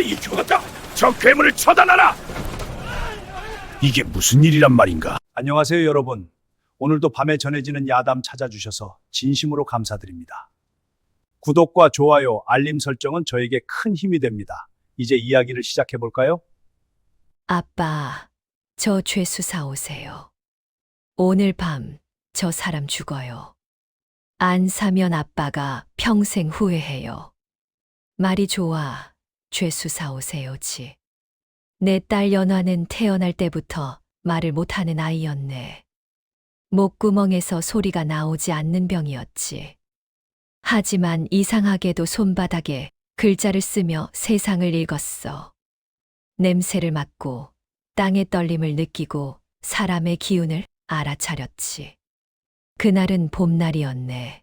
이상하다. 저 괴물을 처단하라. 이게 무슨 일이란 말인가? 안녕하세요, 여러분. 오늘도 밤에 전해지는 야담 찾아주셔서 진심으로 감사드립니다. 구독과 좋아요, 알림 설정은 저에게 큰 힘이 됩니다. 이제 이야기를 시작해 볼까요? 아빠, 저 죄수 사오세요. 오늘 밤 저 사람 죽어요. 안 사면 아빠가 평생 후회해요. 말이 좋아, 죄수 사오세요지. 내 딸 연화는 태어날 때부터 말을 못하는 아이였네. 목구멍에서 소리가 나오지 않는 병이었지. 하지만 이상하게도 손바닥에 글자를 쓰며 세상을 읽었어. 냄새를 맡고 땅의 떨림을 느끼고 사람의 기운을 알아차렸지. 그날은 봄날이었네.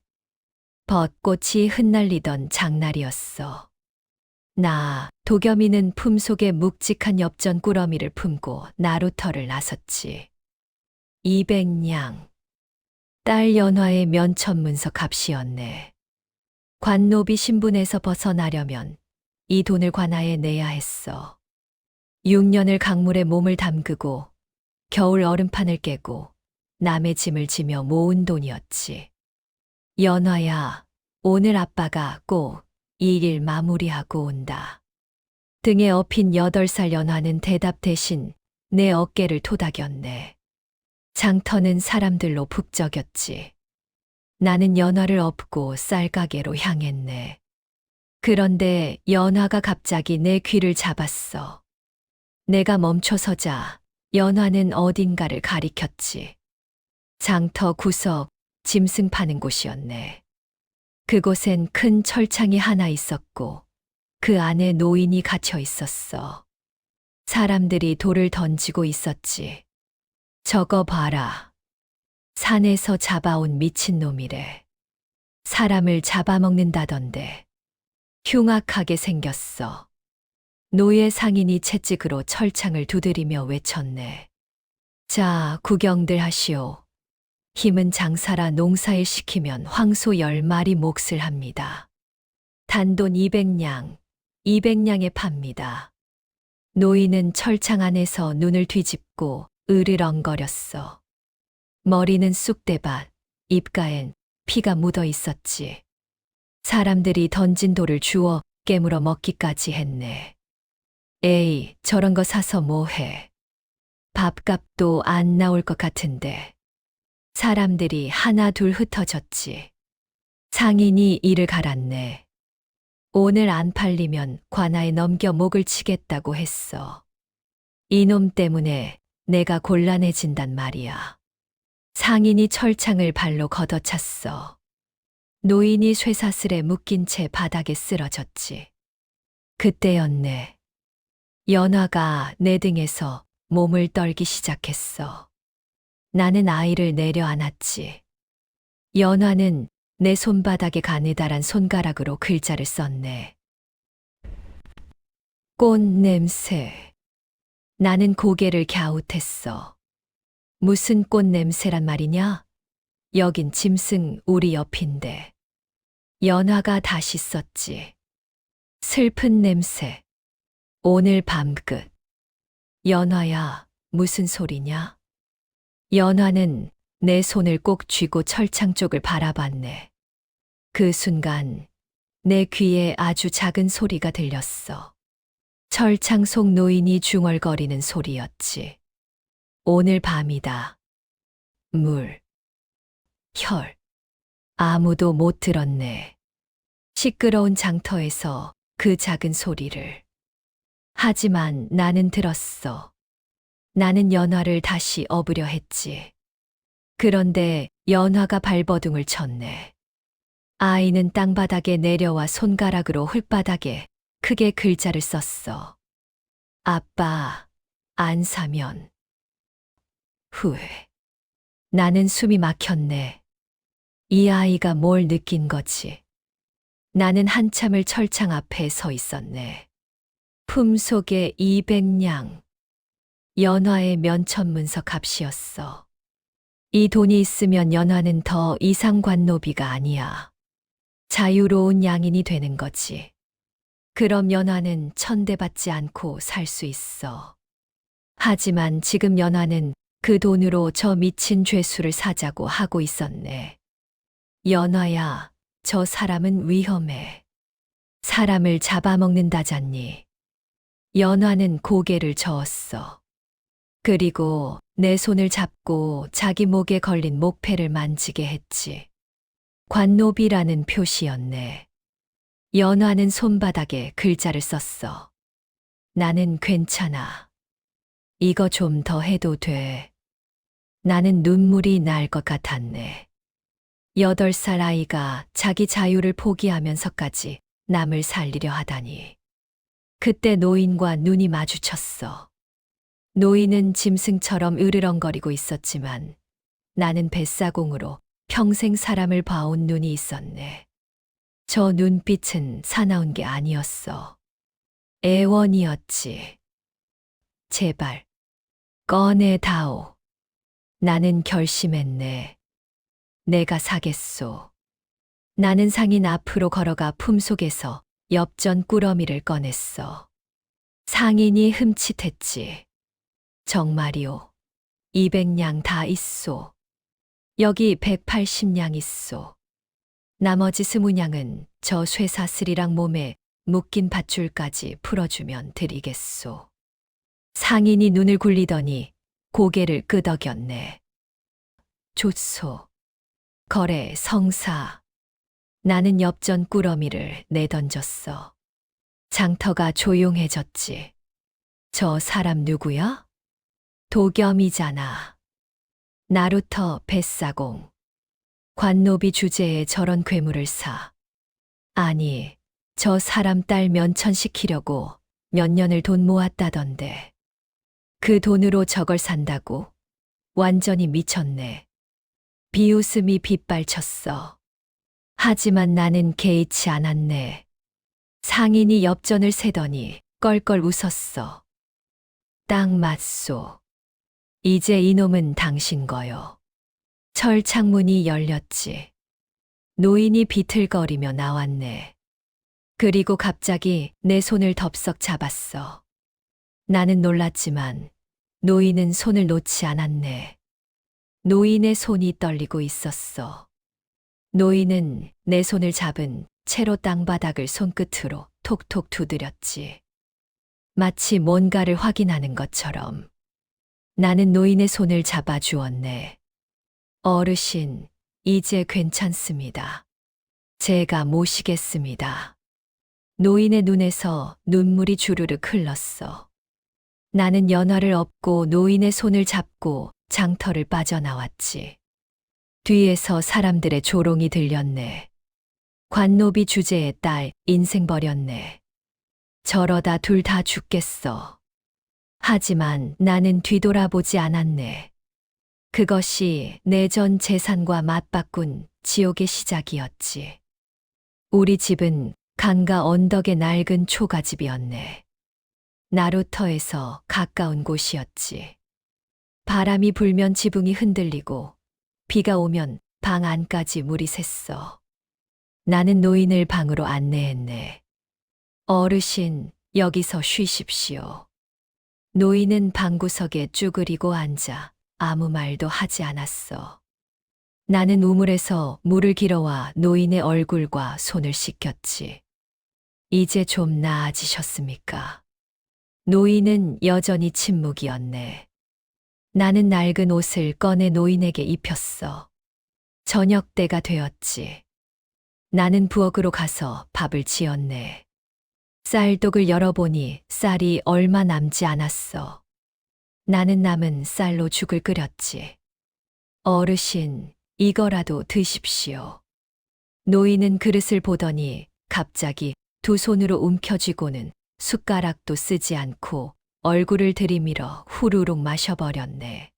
벚꽃이 흩날리던 장날이었어. 나, 도겸이는 품속에 묵직한 엽전 꾸러미를 품고 나루터를 나섰지. 200냥. 딸 연화의 면천문서 값이었네. 관노비 신분에서 벗어나려면 이 돈을 관아에 내야 했어. 6년을 강물에 몸을 담그고 겨울 얼음판을 깨고 남의 짐을 지며 모은 돈이었지. 연화야, 오늘 아빠가 꼭 이 일 마무리하고 온다. 등에 업힌 8살 연화는 대답 대신 내 어깨를 토닥였네. 장터는 사람들로 북적였지. 나는 연화를 업고 쌀가게로 향했네. 그런데 연화가 갑자기 내 귀를 잡았어. 내가 멈춰서자 연화는 어딘가를 가리켰지. 장터 구석, 짐승 파는 곳이었네. 그곳엔 큰 철창이 하나 있었고 그 안에 노인이 갇혀 있었어. 사람들이 돌을 던지고 있었지. 저거 봐라. 산에서 잡아온 미친놈이래. 사람을 잡아먹는다던데. 흉악하게 생겼어. 노예 상인이 채찍으로 철창을 두드리며 외쳤네. 자, 구경들 하시오. 힘은 장사라 농사일 시키면 황소 10마리 몫을 합니다. 단돈 200냥, 200냥에 팝니다. 노인은 철창 안에서 눈을 뒤집고 으르렁거렸어. 머리는 쑥대밭, 입가엔 피가 묻어 있었지. 사람들이 던진 돌을 주워 깨물어 먹기까지 했네. 에이, 저런 거 사서 뭐해. 밥값도 안 나올 것 같은데. 사람들이 하나 둘 흩어졌지. 상인이 이를 갈았네. 오늘 안 팔리면 관아에 넘겨 목을 치겠다고 했어. 이놈 때문에 내가 곤란해진단 말이야. 상인이 철창을 발로 걷어찼어. 노인이 쇠사슬에 묶인 채 바닥에 쓰러졌지. 그때였네. 연화가 내 등에서 몸을 떨기 시작했어. 나는 아이를 내려안았지. 연화는 내 손바닥에 가느다란 손가락으로 글자를 썼네. 꽃 냄새. 나는 고개를 갸웃했어. 무슨 꽃 냄새란 말이냐? 여긴 짐승 우리 옆인데. 연화가 다시 썼지. 슬픈 냄새. 오늘 밤 끝. 연화야, 무슨 소리냐? 연화는 내 손을 꼭 쥐고 철창 쪽을 바라봤네. 그 순간 내 귀에 아주 작은 소리가 들렸어. 철창 속 노인이 중얼거리는 소리였지. 오늘 밤이다. 물. 혈. 아무도 못 들었네. 시끄러운 장터에서 그 작은 소리를. 하지만 나는 들었어. 나는 연화를 다시 업으려 했지. 그런데 연화가 발버둥을 쳤네. 아이는 땅바닥에 내려와 손가락으로 흙바닥에 크게 글자를 썼어. 아빠, 안 사면. 후회. 나는 숨이 막혔네. 이 아이가 뭘 느낀 거지. 나는 한참을 철창 앞에 서 있었네. 품속에 200냥. 연화의 면천문서 값이었어. 이 돈이 있으면 연화는 더 이상 관노비가 아니야. 자유로운 양인이 되는 거지. 그럼 연화는 천대받지 않고 살 수 있어. 하지만 지금 연화는 그 돈으로 저 미친 죄수를 사자고 하고 있었네. 연화야, 저 사람은 위험해. 사람을 잡아먹는다잖니. 연화는 고개를 저었어. 그리고 내 손을 잡고 자기 목에 걸린 목패를 만지게 했지. 관노비라는 표시였네. 연화는 손바닥에 글자를 썼어. 나는 괜찮아. 이거 좀 더 해도 돼. 나는 눈물이 날 것 같았네. 8살 아이가 자기 자유를 포기하면서까지 남을 살리려 하다니. 그때 노인과 눈이 마주쳤어. 노인은 짐승처럼 으르렁거리고 있었지만 나는 뱃사공으로 평생 사람을 봐온 눈이 있었네. 저 눈빛은 사나운 게 아니었어. 애원이었지. 제발, 꺼내다오. 나는 결심했네. 내가 사겠소. 나는 상인 앞으로 걸어가 품속에서 엽전 꾸러미를 꺼냈어. 상인이 흠칫했지. 정말이오. 200냥 다 있소. 여기 180냥 있소. 나머지 20냥은 저 쇠사슬이랑 몸에 묶인 밧줄까지 풀어주면 드리겠소. 상인이 눈을 굴리더니 고개를 끄덕였네. 좋소. 거래 성사. 나는 엽전 꾸러미를 내던졌어. 장터가 조용해졌지. 저 사람 누구야? 도겸이잖아. 나루터 뱃사공. 관노비 주제에 저런 괴물을 사. 아니, 저 사람 딸 면천시키려고 몇 년을 돈 모았다던데. 그 돈으로 저걸 산다고? 완전히 미쳤네. 비웃음이 빗발쳤어. 하지만 나는 개의치 않았네. 상인이 엽전을 세더니 껄껄 웃었어. 딱 맞소. 이제 이놈은 당신 거요. 철창문이 열렸지. 노인이 비틀거리며 나왔네. 그리고 갑자기 내 손을 덥석 잡았어. 나는 놀랐지만 노인은 손을 놓지 않았네. 노인의 손이 떨리고 있었어. 노인은 내 손을 잡은 채로 땅바닥을 손끝으로 톡톡 두드렸지. 마치 뭔가를 확인하는 것처럼. 나는 노인의 손을 잡아 주었네. 어르신, 이제 괜찮습니다. 제가 모시겠습니다. 노인의 눈에서 눈물이 주르륵 흘렀어. 나는 연화를 업고 노인의 손을 잡고 장터를 빠져나왔지. 뒤에서 사람들의 조롱이 들렸네. 관노비 주제의 딸 인생 버렸네. 저러다 둘 다 죽겠어. 하지만 나는 뒤돌아보지 않았네. 그것이 내 전 재산과 맞바꾼 지옥의 시작이었지. 우리 집은 강가 언덕의 낡은 초가집이었네. 나루터에서 가까운 곳이었지. 바람이 불면 지붕이 흔들리고 비가 오면 방 안까지 물이 샜어. 나는 노인을 방으로 안내했네. 어르신, 여기서 쉬십시오. 노인은 방구석에 쭈그리고 앉아 아무 말도 하지 않았어. 나는 우물에서 물을 길어와 노인의 얼굴과 손을 씻겼지. 이제 좀 나아지셨습니까? 노인은 여전히 침묵이었네. 나는 낡은 옷을 꺼내 노인에게 입혔어. 저녁 때가 되었지. 나는 부엌으로 가서 밥을 지었네. 쌀독을 열어보니 쌀이 얼마 남지 않았어. 나는 남은 쌀로 죽을 끓였지. 어르신, 이거라도 드십시오. 노인은 그릇을 보더니 갑자기 두 손으로 움켜쥐고는 숟가락도 쓰지 않고 얼굴을 들이밀어 후루룩 마셔버렸네.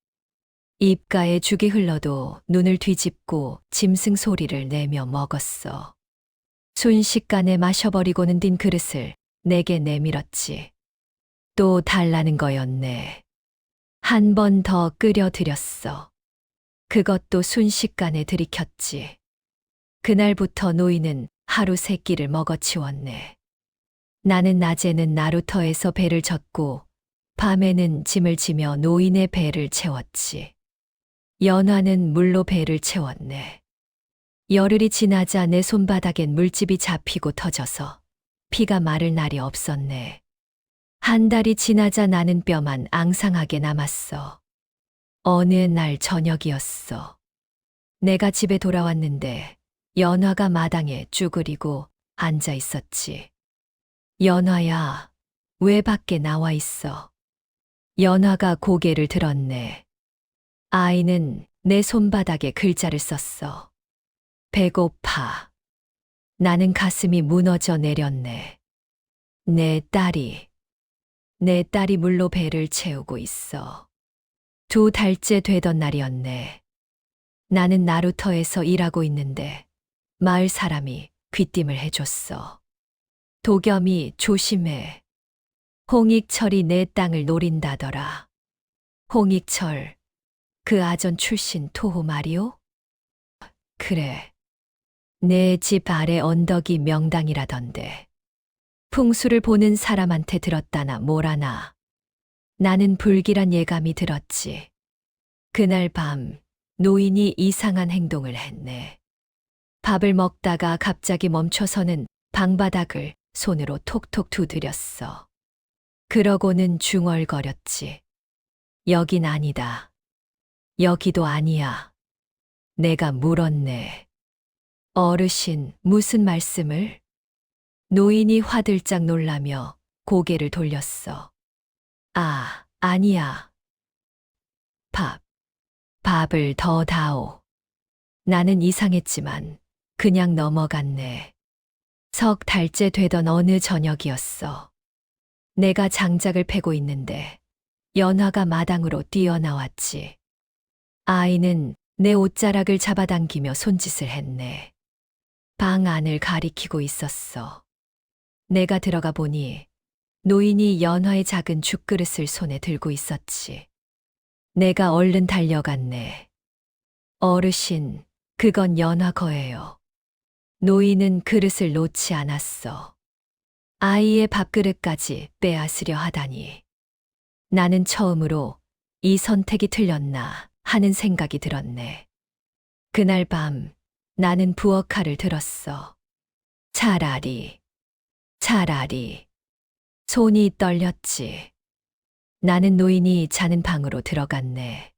입가에 죽이 흘러도 눈을 뒤집고 짐승 소리를 내며 먹었어. 순식간에 마셔버리고는 딘 그릇을 내게 내밀었지. 또 달라는 거였네. 한 번 더 끓여드렸어. 그것도 순식간에 들이켰지. 그날부터 노인은 하루 세 끼를 먹어치웠네. 나는 낮에는 나루터에서 배를 젓고 밤에는 짐을 지며 노인의 배를 채웠지. 연화는 물로 배를 채웠네. 열흘이 지나자 내 손바닥엔 물집이 잡히고 터져서 피가 마를 날이 없었네. 한 달이 지나자 나는 뼈만 앙상하게 남았어. 어느 날 저녁이었어. 내가 집에 돌아왔는데 연화가 마당에 쭈그리고 앉아 있었지. 연화야, 왜 밖에 나와 있어? 연화가 고개를 들었네. 아이는 내 손바닥에 글자를 썼어. 배고파. 나는 가슴이 무너져 내렸네. 내 딸이 물로 배를 채우고 있어. 2달째 되던 날이었네. 나는 나루터에서 일하고 있는데 마을 사람이 귀띔을 해줬어. 도겸이 조심해. 홍익철이 내 땅을 노린다더라. 홍익철, 그 아전 출신 토호 말이오? 그래. 내 집 아래 언덕이 명당이라던데. 풍수를 보는 사람한테 들었다나 뭐라나. 나는 불길한 예감이 들었지. 그날 밤 노인이 이상한 행동을 했네. 밥을 먹다가 갑자기 멈춰서는 방바닥을 손으로 톡톡 두드렸어. 그러고는 중얼거렸지. 여긴 아니다. 여기도 아니야. 내가 물었네. 어르신, 무슨 말씀을? 노인이 화들짝 놀라며 고개를 돌렸어. 아, 아니야. 밥을 더 다오. 나는 이상했지만 그냥 넘어갔네. 3달째 되던 어느 저녁이었어. 내가 장작을 패고 있는데 연화가 마당으로 뛰어나왔지. 아이는 내 옷자락을 잡아당기며 손짓을 했네. 방 안을 가리키고 있었어. 내가 들어가 보니 노인이 연화의 작은 죽그릇을 손에 들고 있었지. 내가 얼른 달려갔네. 어르신, 그건 연화 거예요. 노인은 그릇을 놓지 않았어. 아이의 밥그릇까지 빼앗으려 하다니. 나는 처음으로 이 선택이 틀렸나 하는 생각이 들었네. 그날 밤 나는 부엌칼을 들었어. 차라리. 손이 떨렸지. 나는 노인이 자는 방으로 들어갔네.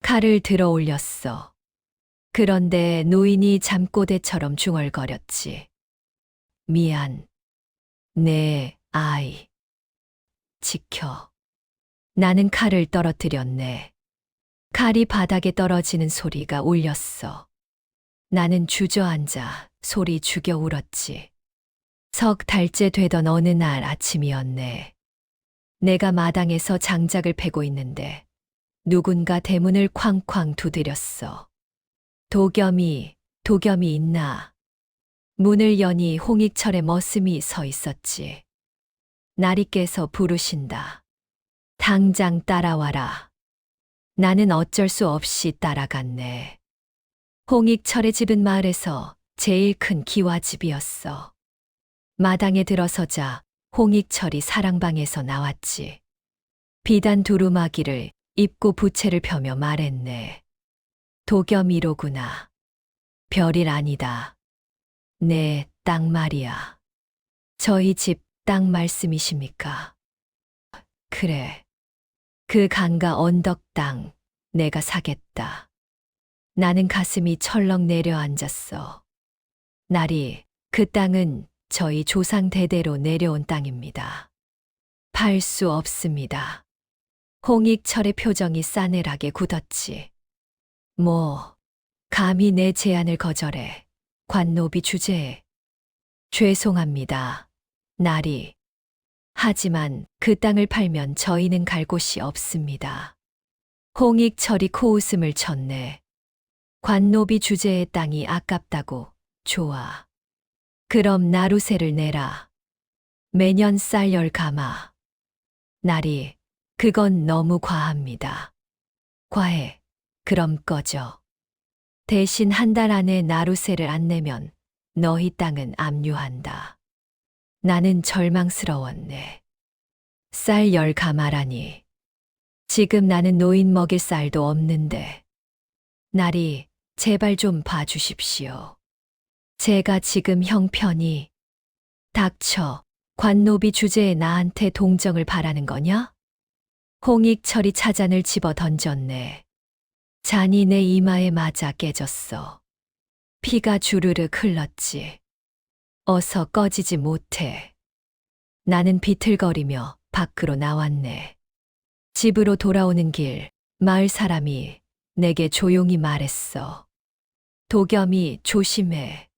칼을 들어 올렸어. 그런데 노인이 잠꼬대처럼 중얼거렸지. 미안. 내 아이. 지켜. 나는 칼을 떨어뜨렸네. 칼이 바닥에 떨어지는 소리가 울렸어. 나는 주저앉아 소리 죽여 울었지. 3달째 되던 어느 날 아침이었네. 내가 마당에서 장작을 패고 있는데 누군가 대문을 쾅쾅 두드렸어. 도겸이 있나? 문을 여니 홍익철의 머슴이 서 있었지. 날이 깨서 부르신다. 당장 따라와라. 나는 어쩔 수 없이 따라갔네. 홍익철의 집은 마을에서 제일 큰 기와집이었어. 마당에 들어서자 홍익철이 사랑방에서 나왔지. 비단 두루마기를 입고 부채를 펴며 말했네. 도겸이로구나. 별일 아니다. 네, 땅 말이야. 저희 집 땅 말씀이십니까? 그래. 그 강가 언덕 땅 내가 사겠다. 나는 가슴이 철렁 내려앉았어. 나리, 그 땅은 저희 조상 대대로 내려온 땅입니다. 팔 수 없습니다. 홍익철의 표정이 싸늘하게 굳었지. 감히 내 제안을 거절해. 관노비 주제에. 죄송합니다. 나리. 하지만 그 땅을 팔면 저희는 갈 곳이 없습니다. 홍익철이 코웃음을 쳤네. 관노비 주제의 땅이 아깝다고. 좋아. 그럼 나루세를 내라. 매년 쌀 10가마. 나리, 그건 너무 과합니다. 과해. 그럼 꺼져. 대신 한 달 안에 나루세를 안 내면 너희 땅은 압류한다. 나는 절망스러웠네. 쌀 10가마라니. 지금 나는 노인 먹일 쌀도 없는데. 나리, 제발 좀 봐주십시오. 제가 지금 형편이. 닥쳐. 관노비 주제에 나한테 동정을 바라는 거냐? 홍익철이 차잔을 집어 던졌네. 잔이 내 이마에 맞아 깨졌어. 피가 주르륵 흘렀지. 어서 꺼지지 못해. 나는 비틀거리며 밖으로 나왔네. 집으로 돌아오는 길, 마을 사람이 내게 조용히 말했어. 도겸이 조심해.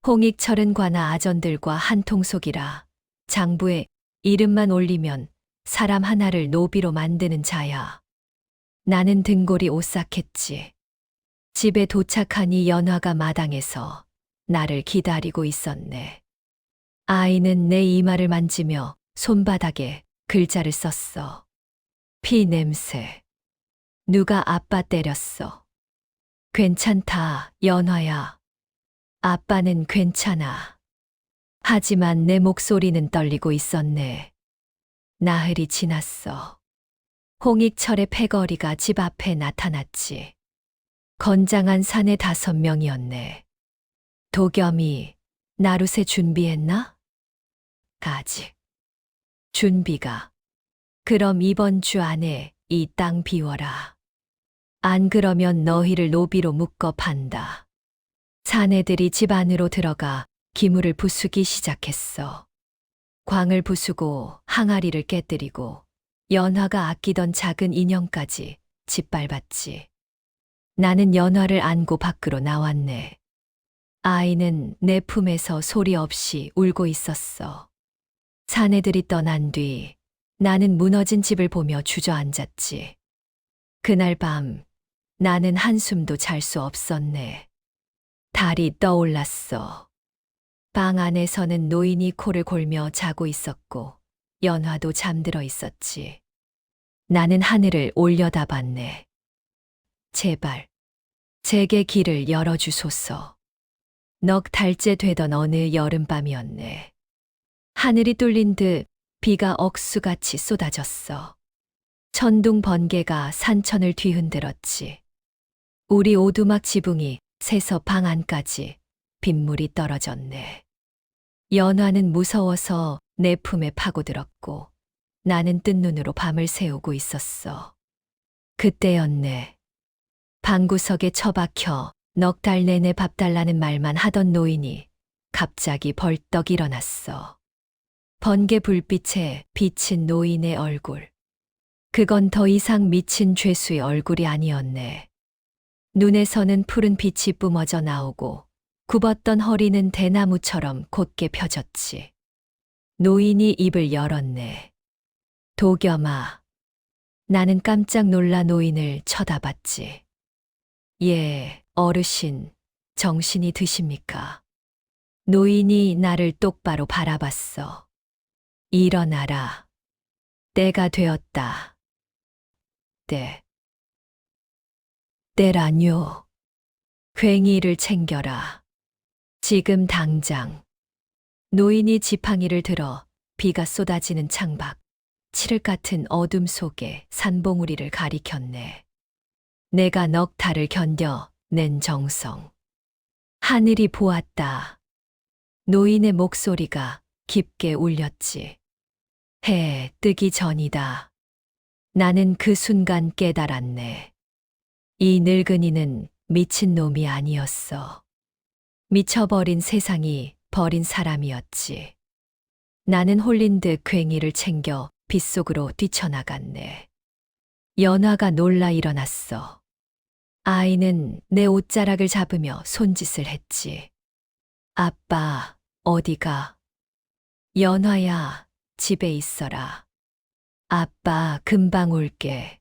홍익철은 관아 아전들과 한통속이라 장부에 이름만 올리면 사람 하나를 노비로 만드는 자야. 나는 등골이 오싹했지. 집에 도착하니 연화가 마당에서 나를 기다리고 있었네. 아이는 내 이마를 만지며 손바닥에 글자를 썼어. 피 냄새. 누가 아빠 때렸어. 괜찮다, 연화야. 아빠는 괜찮아. 하지만 내 목소리는 떨리고 있었네. 나흘이 지났어. 홍익철의 패거리가 집 앞에 나타났지. 건장한 사내 5명이었네. 도겸이 나룻새 준비했나? 아직. 준비가. 그럼 이번 주 안에 이 땅 비워라. 안 그러면 너희를 노비로 묶어 판다. 사내들이 집 안으로 들어가 기물을 부수기 시작했어. 광을 부수고 항아리를 깨뜨리고 연화가 아끼던 작은 인형까지 짓밟았지. 나는 연화를 안고 밖으로 나왔네. 아이는 내 품에서 소리 없이 울고 있었어. 사내들이 떠난 뒤 나는 무너진 집을 보며 주저앉았지. 그날 밤 나는 한숨도 잘 수 없었네. 달이 떠올랐어. 방 안에서는 노인이 코를 골며 자고 있었고 연화도 잠들어 있었지. 나는 하늘을 올려다봤네. 제발, 제게 길을 열어주소서. 넉 달째 되던 어느 여름밤이었네. 하늘이 뚫린 듯 비가 억수같이 쏟아졌어. 천둥 번개가 산천을 뒤흔들었지. 우리 오두막 지붕이 새서 방 안까지 빗물이 떨어졌네. 연화는 무서워서 내 품에 파고들었고 나는 뜬 눈으로 밤을 새우고 있었어. 그때였네. 방구석에 처박혀 넉 달 내내 밥 달라는 말만 하던 노인이 갑자기 벌떡 일어났어. 번개 불빛에 비친 노인의 얼굴. 그건 더 이상 미친 죄수의 얼굴이 아니었네. 눈에서는 푸른 빛이 뿜어져 나오고 굽었던 허리는 대나무처럼 곧게 펴졌지. 노인이 입을 열었네. 도겸아. 나는 깜짝 놀라 노인을 쳐다봤지. 예, 어르신, 정신이 드십니까? 노인이 나를 똑바로 바라봤어. 일어나라. 때가 되었다. 때라뇨. 괭이를 챙겨라. 지금 당장. 노인이 지팡이를 들어 비가 쏟아지는 창밖, 칠흑 같은 어둠 속에 산봉우리를 가리켰네. 내가 넉 달을 견뎌 낸 정성. 하늘이 보았다. 노인의 목소리가 깊게 울렸지. 해 뜨기 전이다. 나는 그 순간 깨달았네. 이 늙은이는 미친놈이 아니었어. 미쳐버린 세상이 버린 사람이었지. 나는 홀린 듯 괭이를 챙겨 빗속으로 뛰쳐나갔네. 연화가 놀라 일어났어. 아이는 내 옷자락을 잡으며 손짓을 했지. 아빠, 어디가? 연화야, 집에 있어라. 아빠, 금방 올게.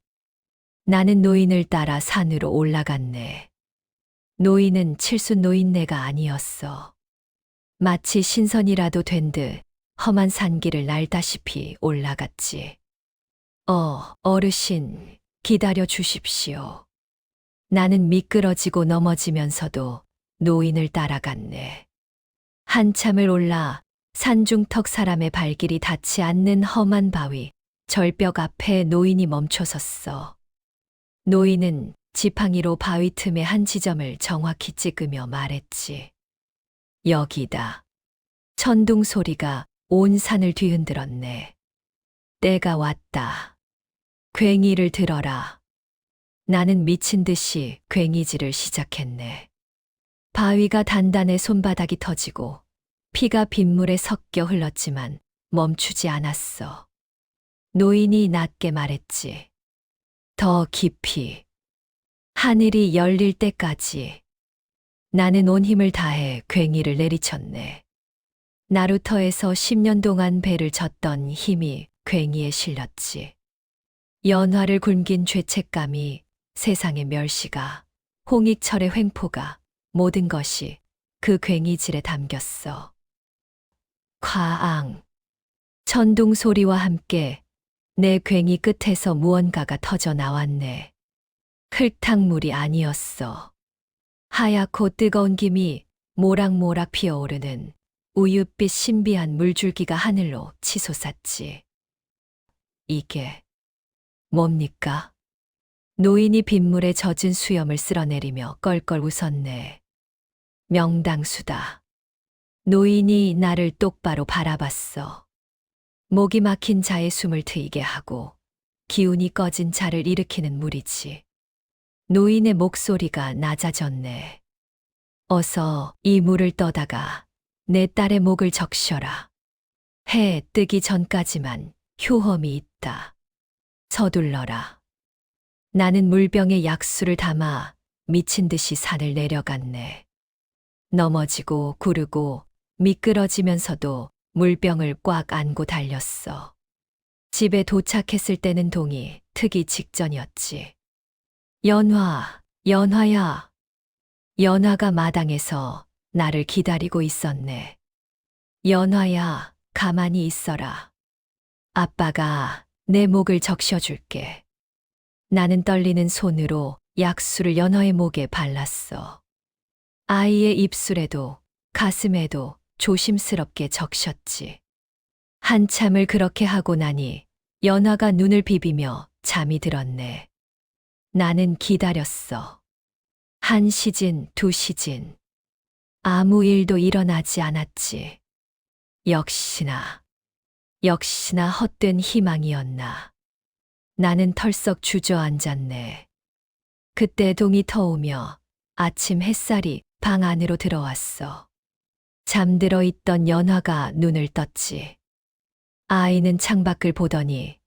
나는 노인을 따라 산으로 올라갔네. 노인은 칠순 노인네가 아니었어. 마치 신선이라도 된 듯 험한 산길을 날다시피 올라갔지. 어르신, 기다려 주십시오. 나는 미끄러지고 넘어지면서도 노인을 따라갔네. 한참을 올라 산중턱 사람의 발길이 닿지 않는 험한 바위, 절벽 앞에 노인이 멈춰섰어. 노인은 지팡이로 바위 틈의 한 지점을 정확히 찍으며 말했지. 여기다. 천둥 소리가 온 산을 뒤흔들었네. 때가 왔다. 괭이를 들어라. 나는 미친 듯이 괭이질을 시작했네. 바위가 단단해 손바닥이 터지고 피가 빗물에 섞여 흘렀지만 멈추지 않았어. 노인이 낮게 말했지. 더 깊이. 하늘이 열릴 때까지. 나는 온 힘을 다해 괭이를 내리쳤네. 나루터에서 10년 동안 배를 젓던 힘이 괭이에 실렸지. 연화를 굶긴 죄책감이, 세상의 멸시가, 홍익철의 횡포가, 모든 것이 그 괭이질에 담겼어. 쾅. 천둥 소리와 함께 내 괭이 끝에서 무언가가 터져 나왔네. 흙탕물이 아니었어. 하얗고 뜨거운 김이 모락모락 피어오르는 우윳빛 신비한 물줄기가 하늘로 치솟았지. 이게 뭡니까? 노인이 빗물에 젖은 수염을 쓸어내리며 껄껄 웃었네. 명당수다. 노인이 나를 똑바로 바라봤어. 목이 막힌 자의 숨을 트이게 하고 기운이 꺼진 자를 일으키는 물이지. 노인의 목소리가 낮아졌네. 어서 이 물을 떠다가 내 딸의 목을 적셔라. 해 뜨기 전까지만 효험이 있다. 서둘러라. 나는 물병에 약수를 담아 미친 듯이 산을 내려갔네. 넘어지고 구르고 미끄러지면서도 물병을 꽉 안고 달렸어. 집에 도착했을 때는 동이 트기 직전이었지. 연화, 연화야. 연화가 마당에서 나를 기다리고 있었네. 연화야, 가만히 있어라. 아빠가 내 목을 적셔줄게. 나는 떨리는 손으로 약수를 연화의 목에 발랐어. 아이의 입술에도 가슴에도 조심스럽게 적셨지. 한참을 그렇게 하고 나니 연화가 눈을 비비며 잠이 들었네. 나는 기다렸어. 1시즌, 2시즌. 아무 일도 일어나지 않았지. 역시나 헛된 희망이었나. 나는 털썩 주저앉았네. 그때 동이 터오며 아침 햇살이 방 안으로 들어왔어. 잠들어 있던 연화가 눈을 떴지. 아이는 창밖을 보더니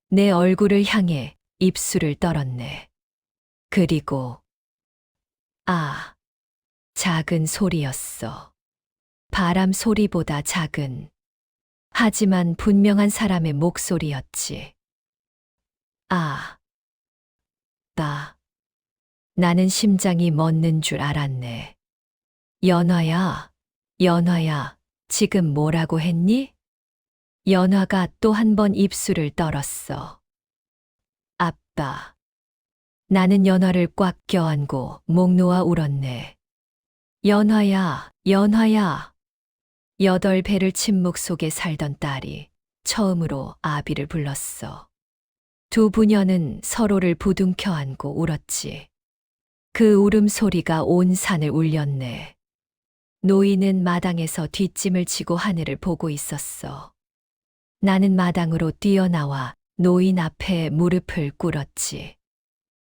내 얼굴을 향해 입술을 떨었네. 그리고 작은 소리였어. 바람 소리보다 작은, 하지만 분명한 사람의 목소리였지. 나는 심장이 멎는 줄 알았네. 연화야, 연화야, 지금 뭐라고 했니? 연화가 또 한 번 입술을 떨었어. 아빠. 나는 연화를 꽉 껴안고 목 놓아 울었네. 연화야, 연화야. 8배를 침묵 속에 살던 딸이 처음으로 아비를 불렀어. 두 부녀는 서로를 부둥켜 안고 울었지. 그 울음소리가 온 산을 울렸네. 노인은 마당에서 뒷짐을 지고 하늘을 보고 있었어. 나는 마당으로 뛰어나와 노인 앞에 무릎을 꿇었지.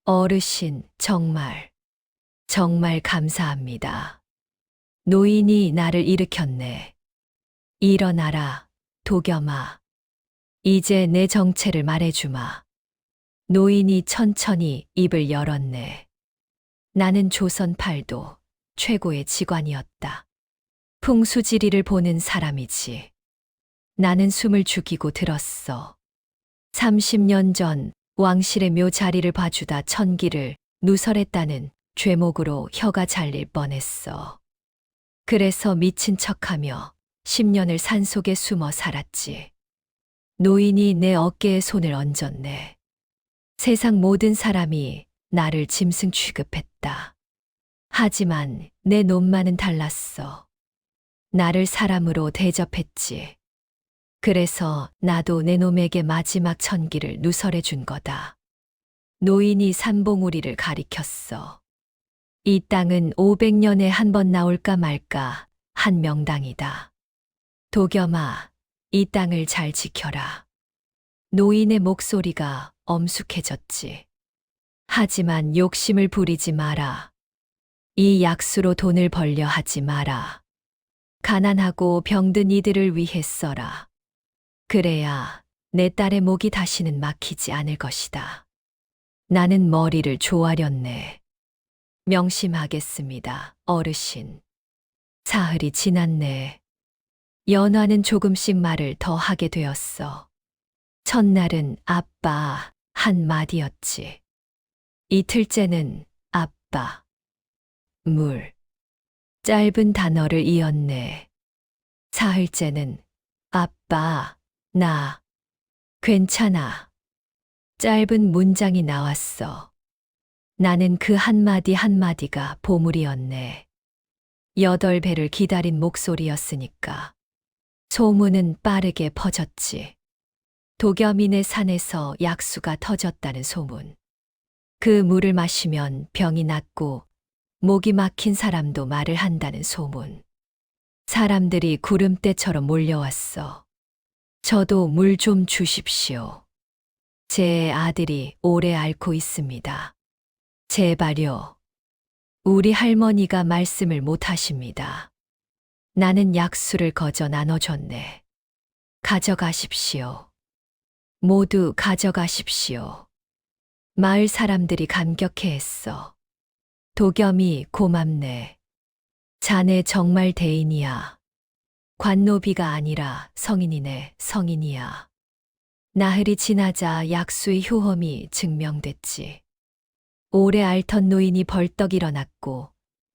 어르신, 정말 감사합니다. 노인이 나를 일으켰네. 일어나라, 도겸아. 이제 내 정체를 말해주마. 노인이 천천히 입을 열었네. 나는 조선 팔도 최고의 직관이었다. 풍수지리를 보는 사람이지. 나는 숨을 죽이고 들었어. 30년 전 왕실의 묘 자리를 봐주다 천기를 누설했다는 죄목으로 혀가 잘릴 뻔했어. 그래서 미친 척하며 10년을 산속에 숨어 살았지. 노인이 내 어깨에 손을 얹었네. 세상 모든 사람이 나를 짐승 취급했다. 하지만 내 놈만은 달랐어. 나를 사람으로 대접했지. 그래서 나도 내 놈에게 마지막 천기를 누설해 준 거다. 노인이 산봉우리를 가리켰어. 이 땅은 500년에 한 번 나올까 말까 한 명당이다. 도겸아, 이 땅을 잘 지켜라. 노인의 목소리가 엄숙해졌지. 하지만 욕심을 부리지 마라. 이 약수로 돈을 벌려 하지 마라. 가난하고 병든 이들을 위해 써라. 그래야 내 딸의 목이 다시는 막히지 않을 것이다. 나는 머리를 조아렸네. 명심하겠습니다, 어르신. 사흘이 지났네. 연화는 조금씩 말을 더 하게 되었어. 첫날은 아빠 한 마디였지. 이틀째는 아빠, 물. 짧은 단어를 이었네. 사흘째는 아빠, 나, 괜찮아. 짧은 문장이 나왔어. 나는 그 한마디 한마디가 보물이었네. 8배를 기다린 목소리였으니까. 소문은 빠르게 퍼졌지. 도겸이네 산에서 약수가 터졌다는 소문. 그 물을 마시면 병이 낫고 목이 막힌 사람도 말을 한다는 소문. 사람들이 구름대처럼 몰려왔어. 저도 물 좀 주십시오. 제 아들이 오래 앓고 있습니다. 제발요. 우리 할머니가 말씀을 못 하십니다. 나는 약수를 거저 나눠줬네. 가져가십시오. 모두 가져가십시오. 마을 사람들이 감격해했어. 도겸이 고맙네. 자네 정말 대인이야. 관노비가 아니라 성인이네, 성인이야. 나흘이 지나자 약수의 효험이 증명됐지. 오래 앓던 노인이 벌떡 일어났고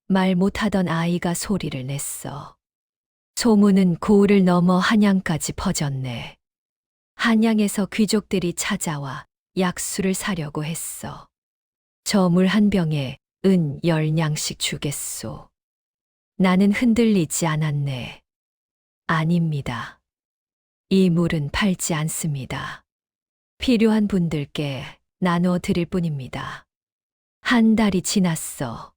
말 못하던 아이가 소리를 냈어. 소문은 고을을 넘어 한양까지 퍼졌네. 한양에서 귀족들이 찾아와 약수를 사려고 했어. 저 물 한 병에 은 10냥씩 주겠소. 나는 흔들리지 않았네. 아닙니다. 이 물은 팔지 않습니다. 필요한 분들께 나눠 드릴 뿐입니다. 한 달이 지났어.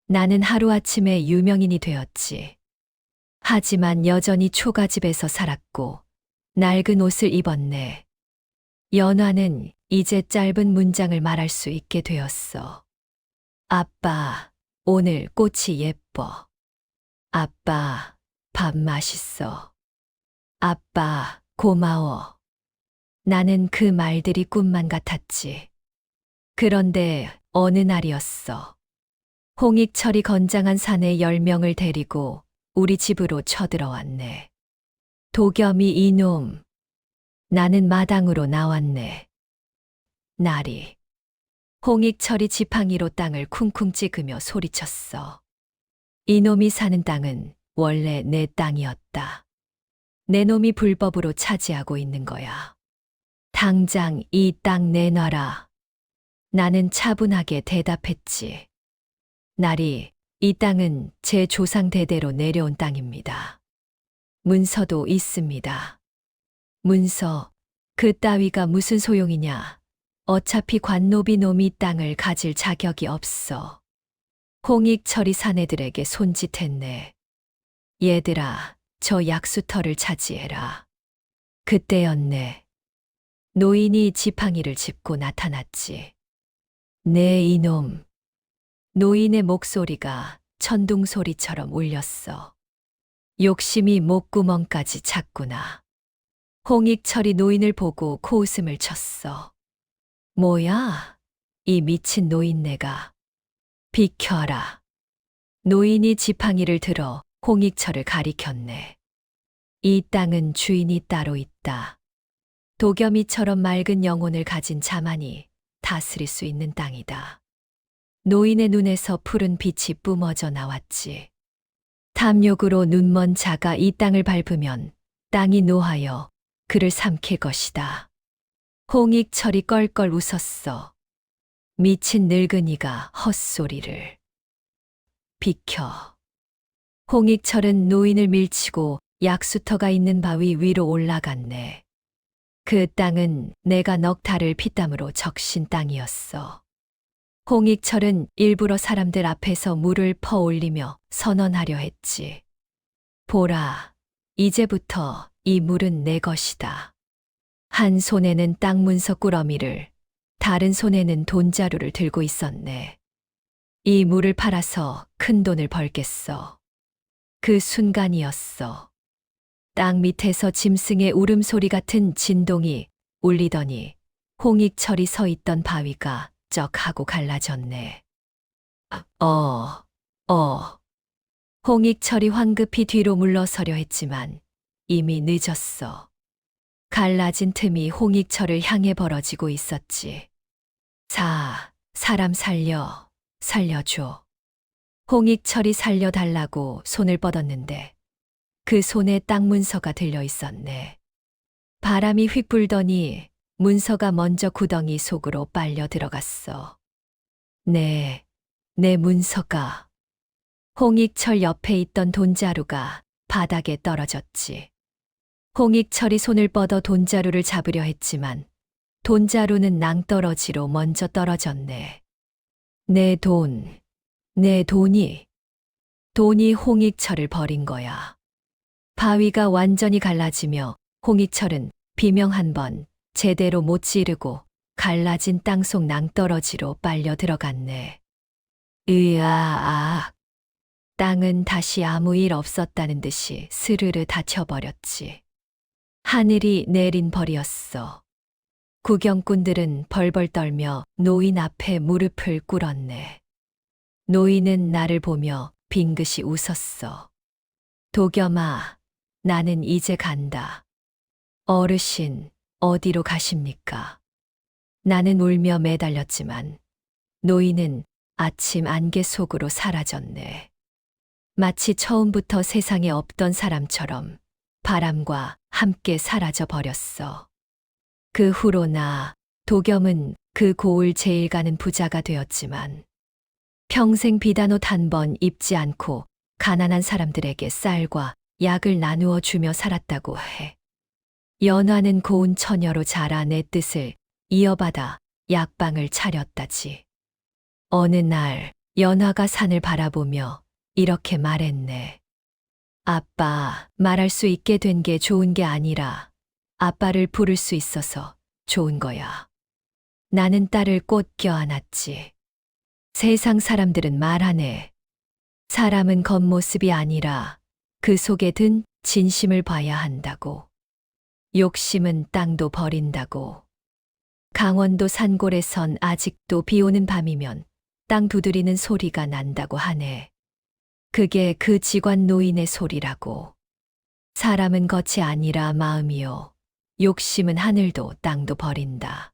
나는 하루아침에 유명인이 되었지. 하지만 여전히 초가집에서 살았고 낡은 옷을 입었네. 연화는 이제 짧은 문장을 말할 수 있게 되었어. 아빠, 오늘 꽃이 예뻐. 아빠, 밥 맛있어. 아빠, 고마워. 나는 그 말들이 꿈만 같았지. 그런데 어느 날이었어. 홍익철이 건장한 사내 10명을 데리고 우리 집으로 쳐들어왔네. 도겸이 이놈. 나는 마당으로 나왔네. 날이. 홍익철이 지팡이로 땅을 쿵쿵 찍으며 소리쳤어. 이놈이 사는 땅은 원래 내 땅이었다. 내 놈이 불법으로 차지하고 있는 거야. 당장 이 땅 내놔라. 나는 차분하게 대답했지. 날이, 이 땅은 제 조상 대대로 내려온 땅입니다. 문서도 있습니다. 문서, 그 따위가 무슨 소용이냐. 어차피 관노비 놈이 땅을 가질 자격이 없어. 홍익철이 사내들에게 손짓했네. 얘들아, 저 약수터를 차지해라. 그때였네. 노인이 지팡이를 짚고 나타났지. 네 이놈. 노인의 목소리가 천둥소리처럼 울렸어. 욕심이 목구멍까지 찼구나. 홍익철이 노인을 보고 코웃음을 쳤어. 뭐야? 이 미친 노인네가. 비켜라. 노인이 지팡이를 들어 홍익철을 가리켰네. 이 땅은 주인이 따로 있다. 도겸이처럼 맑은 영혼을 가진 자만이 다스릴 수 있는 땅이다. 노인의 눈에서 푸른 빛이 뿜어져 나왔지. 탐욕으로 눈먼 자가 이 땅을 밟으면 땅이 노하여 그를 삼킬 것이다. 홍익철이 껄껄 웃었어. 미친 늙은이가 헛소리를. 비켜. 홍익철은 노인을 밀치고 약수터가 있는 바위 위로 올라갔네. 그 땅은 내가 넉 달을 피땀으로 적신 땅이었어. 홍익철은 일부러 사람들 앞에서 물을 퍼올리며 선언하려 했지. 보라, 이제부터 이 물은 내 것이다. 한 손에는 땅 문서 꾸러미를, 다른 손에는 돈자루를 들고 있었네. 이 물을 팔아서 큰 돈을 벌겠어. 그 순간이었어. 땅 밑에서 짐승의 울음소리 같은 진동이 울리더니 홍익철이 서 있던 바위가 쩍 하고 갈라졌네. 홍익철이 황급히 뒤로 물러서려 했지만 이미 늦었어. 갈라진 틈이 홍익철을 향해 벌어지고 있었지. 사람 살려줘. 홍익철이 살려달라고 손을 뻗었는데 그 손에 땅 문서가 들려 있었네. 바람이 휙 불더니 문서가 먼저 구덩이 속으로 빨려 들어갔어. 내 문서가. 홍익철 옆에 있던 돈자루가 바닥에 떨어졌지. 홍익철이 손을 뻗어 돈자루를 잡으려 했지만 돈자루는 낭떠러지로 먼저 떨어졌네. 내 돈이 홍익철을 버린 거야. 바위가 완전히 갈라지며 홍익철은 비명 한 번 제대로 못 지르고 갈라진 땅속 낭떠러지로 빨려 들어갔네. 으아악. 땅은 다시 아무 일 없었다는 듯이 스르르 닫혀버렸지. 하늘이 내린 벌이었어. 구경꾼들은 벌벌 떨며 노인 앞에 무릎을 꿇었네. 노인은 나를 보며 빙긋이 웃었어. 도겸아, 나는 이제 간다. 어르신, 어디로 가십니까? 나는 울며 매달렸지만 노인은 아침 안개 속으로 사라졌네. 마치 처음부터 세상에 없던 사람처럼 바람과 함께 사라져 버렸어. 그 후로 도겸은 그 고을 제일 가는 부자가 되었지만 평생 비단 옷 한 번 입지 않고 가난한 사람들에게 쌀과 약을 나누어 주며 살았다고 해. 연화는 고운 처녀로 자라 내 뜻을 이어받아 약방을 차렸다지. 어느 날 연화가 산을 바라보며 이렇게 말했네. 아빠, 말할 수 있게 된 게 좋은 게 아니라 아빠를 부를 수 있어서 좋은 거야. 나는 딸을 꼭 껴안았지. 세상 사람들은 말하네. 사람은 겉모습이 아니라 그 속에 든 진심을 봐야 한다고. 욕심은 땅도 버린다고. 강원도 산골에선 아직도 비 오는 밤이면 땅 두드리는 소리가 난다고 하네. 그게 그 직관 노인의 소리라고. 사람은 겉이 아니라 마음이요. 욕심은 하늘도 땅도 버린다.